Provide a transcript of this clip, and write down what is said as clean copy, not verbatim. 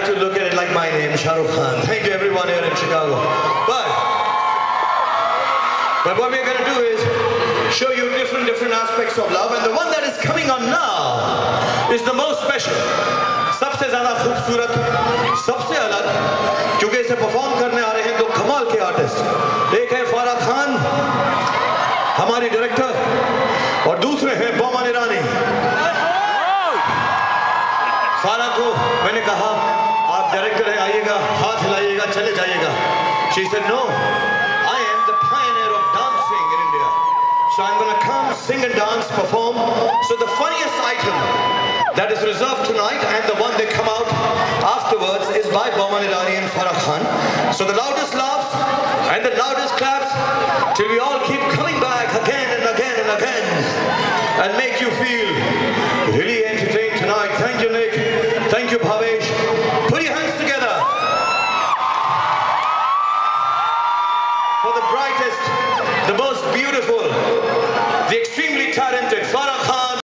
like to look at it like my name, Shah Rukh Khan. Thank you everyone here in Chicago. But what we're going to do is show you different aspects of love, and the one that is coming on now is the most special. सबसे ज़्यादा खूबसूरत, सबसे अलग, क्योंकि इसे perform करने आ रहे हैं दो कमाल के आर्टिस्ट. एक है फारा खान, हमारी डायरेक्टर, और दूसरे हैं बोमन ईरानी. फारा को मैंने कहा आप डायरेक्टर हैं, आइएगा, हाथ हिलाइएगा, चले जाइएगा. She said no, I am the pioneer of dancing in India, so I'm going to come, sing and dance, perform. So the funniest item that is reserved tonight and the one that come out afterwards is by Boman Irani and Farah Khan. So the loudest laughs and the loudest claps till we all keep coming back again and again and again and make you feel really entertained tonight. Thank you, Nick. Thank you, Bhavesh. Put your hands together for the brightest, the most beautiful,